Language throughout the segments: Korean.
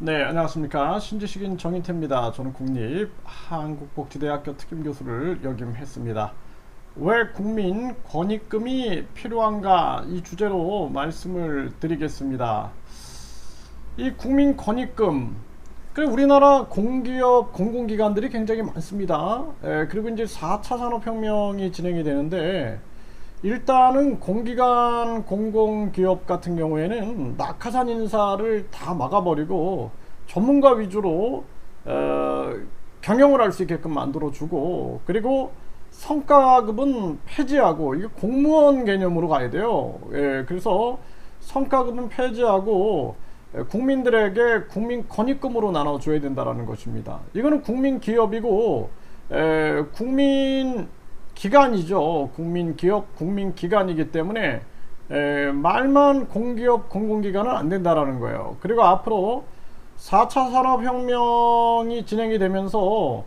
네, 안녕하십니까. 신지식인 정인태입니다. 저는 국립한국복지대학교 특임교수를 역임했습니다. 왜 국민 권익금이 필요한가 이 주제로 말씀을 드리겠습니다. 이 국민 권익금, 우리나라 공기업 공공기관들이 굉장히 많습니다. 그리고 이제 4차 산업혁명이 진행이 되는데, 일단은 공기관 공공기업 같은 경우에는 낙하산 인사를 다 막아버리고 전문가 위주로 경영을 할 수 있게끔 만들어주고, 그리고 성과급은 폐지하고, 이게 공무원 개념으로 가야 돼요. 그래서 성과급은 폐지하고 국민들에게 국민 권익금으로 나눠줘야 된다는 것입니다. 이거는 국민 기업이고 국민 기관이죠. 국민 기업, 국민 기관이기 때문에 말만 공기업, 공공기관은 안 된다라는 거예요. 그리고 앞으로 4차 산업혁명이 진행이 되면서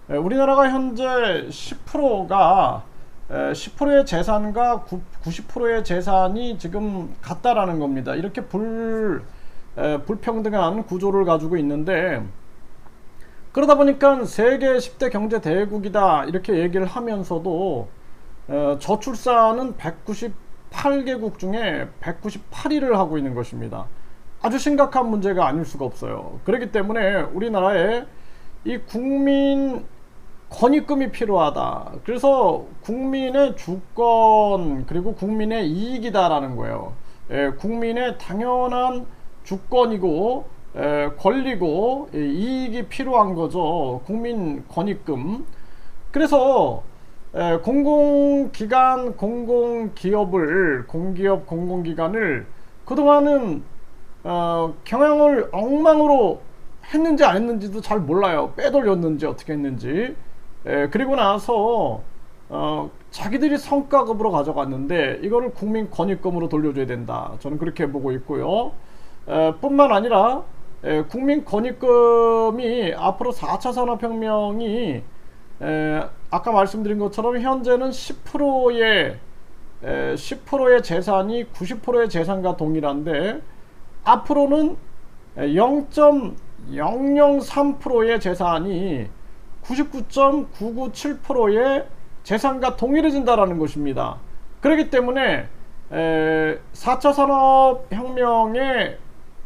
우리나라가 현재 10%가 10%의 재산과 90%의 재산이 지금 같다라는 겁니다. 이렇게 불평등한 구조를 가지고 있는데, 그러다 보니까 세계 10대 경제 대국이다 이렇게 얘기를 하면서도 저출산은 198개국 중에 198위를 하고 있는 것입니다. 아주 심각한 문제가 아닐 수가 없어요. 그렇기 때문에 우리나라에 이 국민 권익금이 필요하다. 그래서 국민의 주권 그리고 국민의 이익이다라는 거예요. 국민의 당연한 주권이고 권리고 이익이 필요한 거죠. 국민 권익금. 그래서 공공기관 공공기업을 공기업 공공기관을 그동안은 경영을 엉망으로 했는지 안 했는지도 잘 몰라요. 빼돌렸는지 어떻게 했는지. 그리고 나서 자기들이 성과급으로 가져갔는데 이거를 국민 권익금으로 돌려줘야 된다. 저는 그렇게 보고 있고요. 뿐만 아니라 국민 권익금이 앞으로 4차 산업혁명이 아까 말씀드린 것처럼 현재는 10%의 재산이 90%의 재산과 동일한데, 앞으로는 0.003%의 재산이 99.997%의 재산과 동일해진다라는 것입니다. 그렇기 때문에 4차 산업혁명의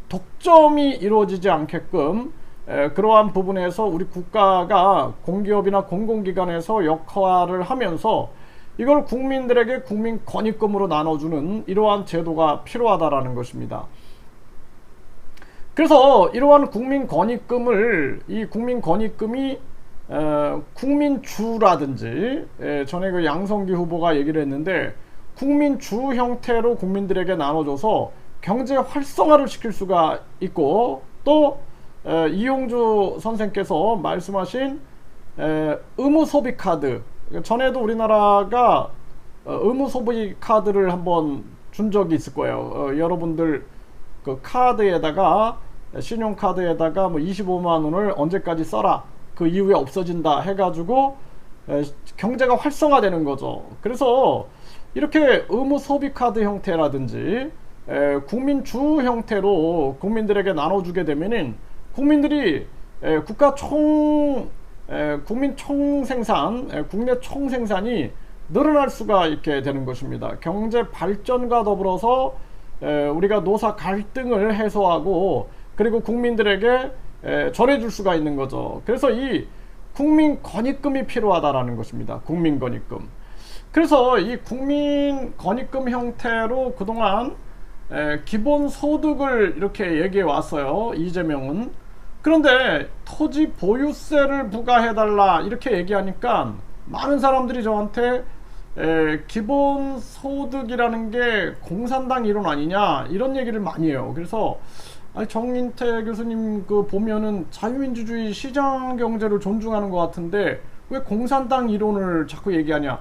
독점이 이루어지지 않게끔 그러한 부분에서 우리 국가가 공기업이나 공공기관에서 역할을 하면서 이걸 국민들에게 국민 권익금으로 나눠주는 이러한 제도가 필요하다라는 것입니다. 그래서 이러한 국민 권익금을, 이 국민 권익금이 국민주라든지, 전에 그 양성기 후보가 얘기를 했는데, 국민주 형태로 국민들에게 나눠줘서 경제 활성화를 시킬 수가 있고, 또 이용주 선생께서 말씀하신 의무소비카드, 전에도 우리나라가 의무소비카드를 한번 준 적이 있을 거예요. 여러분들 그 카드에다가, 신용카드에다가 뭐 25만 원을 언제까지 써라, 그 이후에 없어진다 해가지고 경제가 활성화되는 거죠. 그래서 이렇게 의무소비카드 형태라든지 국민주 형태로 국민들에게 나눠주게 되면은 국민들이 국민 총생산, 국내 총생산이 늘어날 수가 있게 되는 것입니다. 경제 발전과 더불어서 우리가 노사 갈등을 해소하고, 그리고 국민들에게 전해줄 수가 있는 거죠. 그래서 이 국민 권익금이 필요하다라는 것입니다. 국민 권익금. 그래서 이 국민 권익금 형태로 그동안 기본소득을 이렇게 얘기해 왔어요, 이재명은. 그런데 토지 보유세를 부과해달라 이렇게 얘기하니까 많은 사람들이 저한테 기본소득이라는 게 공산당 이론 아니냐 이런 얘기를 많이 해요. 그래서 정인태 교수님 그 보면은 자유민주주의 시장경제를 존중하는 것 같은데 왜 공산당 이론을 자꾸 얘기하냐.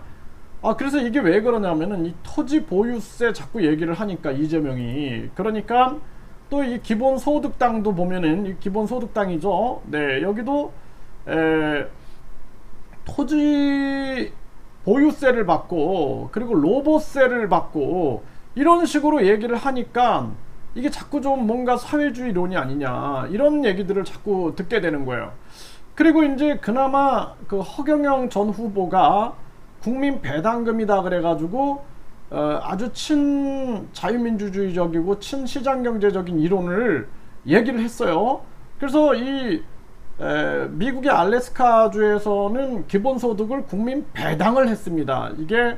그래서 이게 왜 그러냐면은 이 토지 보유세 자꾸 얘기를 하니까, 이재명이. 그러니까 또 이 기본소득당도 보면은, 이 기본소득당이죠. 네, 여기도 토지 보유세를 받고, 그리고 로보세를 받고, 이런 식으로 얘기를 하니까 이게 자꾸 좀 뭔가 사회주의론이 아니냐 이런 얘기들을 자꾸 듣게 되는 거예요. 그리고 이제 그나마 그 허경영 전 후보가 국민 배당금이다 그래가지고 아주 친자유민주주의적이고 친시장경제적인 이론을 얘기를 했어요. 그래서 이 미국의 알래스카주에서는 기본소득을 국민 배당을 했습니다. 이게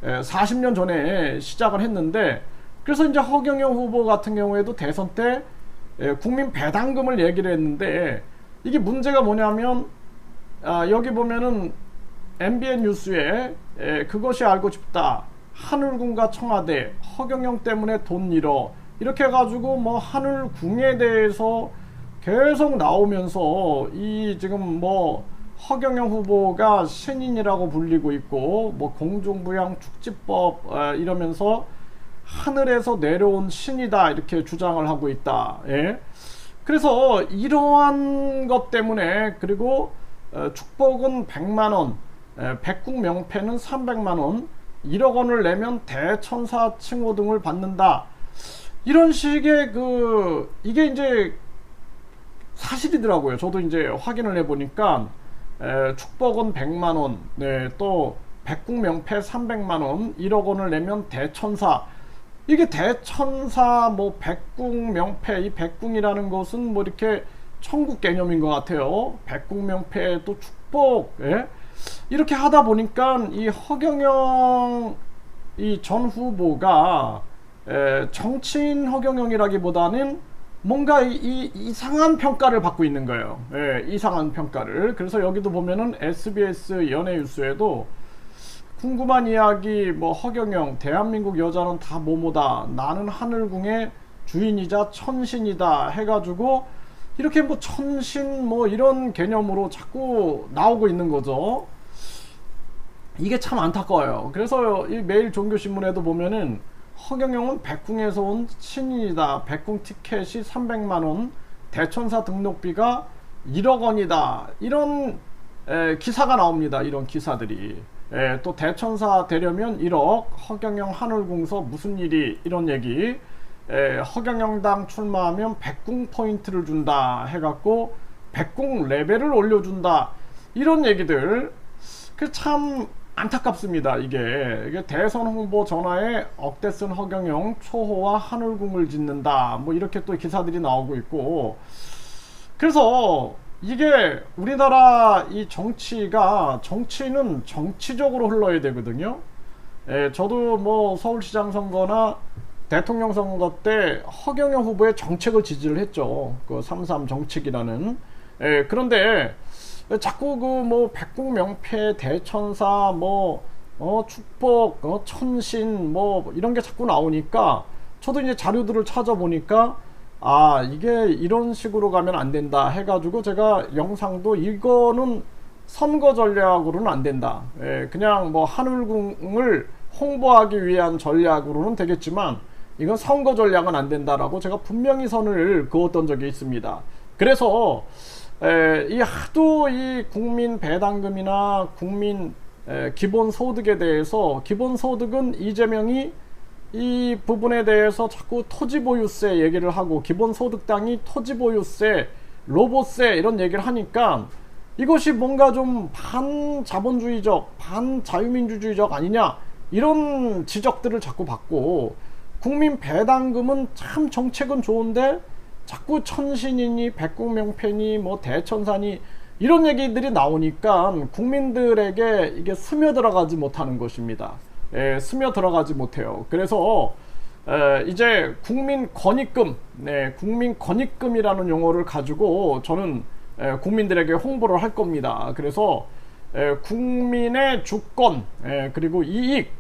40년 전에 시작을 했는데, 그래서 이제 허경영 후보 같은 경우에도 대선 때 국민 배당금을 얘기를 했는데, 이게 문제가 뭐냐면 여기 보면은 MBN 뉴스에 그것이 알고 싶다, 하늘궁과 청와대, 허경영 때문에 돈 잃어, 이렇게 해가지고 뭐 하늘궁에 대해서 계속 나오면서 이 지금 뭐 허경영 후보가 신인이라고 불리고 있고 뭐 공중부양 축지법 이러면서 하늘에서 내려온 신이다 이렇게 주장을 하고 있다. 예. 그래서 이러한 것 때문에, 그리고 축복은 100만원, 백궁 명패는 300만원, 1억 원을 내면 대천사 칭호 등을 받는다, 이런 식의 이게 이제 사실이더라고요. 저도 이제 확인을 해보니까 축복은 100만원, 네, 또 백궁 명패 300만원, 1억 원을 내면 대천사, 이게 대천사, 뭐 백궁 명패, 이 백궁이라는 것은 뭐 이렇게 천국 개념인 것 같아요. 백궁 명패 또 축복, 예? 이렇게 하다 보니까 이 허경영 이 전 후보가 정치인 허경영이라기보다는 뭔가 이상한 평가를 받고 있는 거예요. 예, 이상한 평가를. 그래서 여기도 보면은 SBS 연예뉴스에도 궁금한 이야기, 뭐 허경영, 대한민국 여자는 다 뭐뭐다, 나는 하늘궁의 주인이자 천신이다 해가지고 이렇게 뭐 천신 뭐 이런 개념으로 자꾸 나오고 있는 거죠. 이게 참 안타까워요. 그래서 이 매일 종교신문에도 보면은 허경영은 백궁에서 온 신인이다, 백궁 티켓이 300만원, 대천사 등록비가 1억 원이다, 이런 기사가 나옵니다. 이런 기사들이. 또 대천사 되려면 1억, 허경영 하늘궁서 무슨 일이, 이런 얘기. 허경영당 출마하면 백궁 포인트를 준다 해갖고 백궁 레벨을 올려준다, 이런 얘기들. 그 참 안타깝습니다. 이게 대선 홍보 전화에 억대 쓴 허경영, 초호와 하늘궁을 짓는다, 뭐 이렇게 또 기사들이 나오고 있고. 그래서 이게 우리나라 이 정치는 정치적으로 흘러야 되거든요. 저도 뭐 서울시장 선거나 대통령 선거 때 허경영 후보의 정책을 지지를 했죠. 그 3.3 정책이라는. 그런데 자꾸 뭐 백궁 명패, 대천사, 뭐 축복, 천신, 뭐 이런 게 자꾸 나오니까 저도 이제 자료들을 찾아보니까 이게 이런 식으로 가면 안 된다 해가지고 제가 영상도 이거는 선거 전략으로는 안 된다, 그냥 뭐 하늘궁을 홍보하기 위한 전략으로는 되겠지만 이건 선거 전략은 안 된다라고 제가 분명히 선을 그었던 적이 있습니다. 그래서 이 하도 이 국민 배당금이나 국민 기본소득에 대해서, 기본소득은 이재명이 이 부분에 대해서 자꾸 토지보유세 얘기를 하고 기본소득당이 토지보유세, 로보세 이런 얘기를 하니까 이것이 뭔가 좀 반자본주의적, 반자유민주주의적 아니냐, 이런 지적들을 자꾸 받고, 국민 배당금은 참 정책은 좋은데 자꾸 천신이니 백궁명패니 뭐 대천사니 이런 얘기들이 나오니까 국민들에게 이게 스며들어가지 못하는 것입니다. 스며들어가지 못해요. 그래서 이제 국민권익금, 국민권익금이라는 용어를 가지고 저는 국민들에게 홍보를 할 겁니다. 그래서 국민의 주권, 그리고 이익,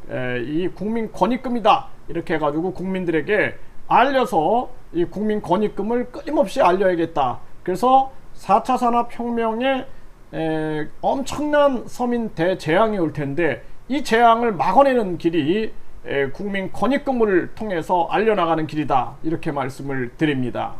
이 국민권익금이다, 이렇게 해가지고 국민들에게 알려서 이 국민권익금을 끊임없이 알려야겠다. 그래서 4차 산업혁명에 엄청난 서민 대재앙이 올 텐데 이 재앙을 막아내는 길이 국민권익금을 통해서 알려나가는 길이다, 이렇게 말씀을 드립니다.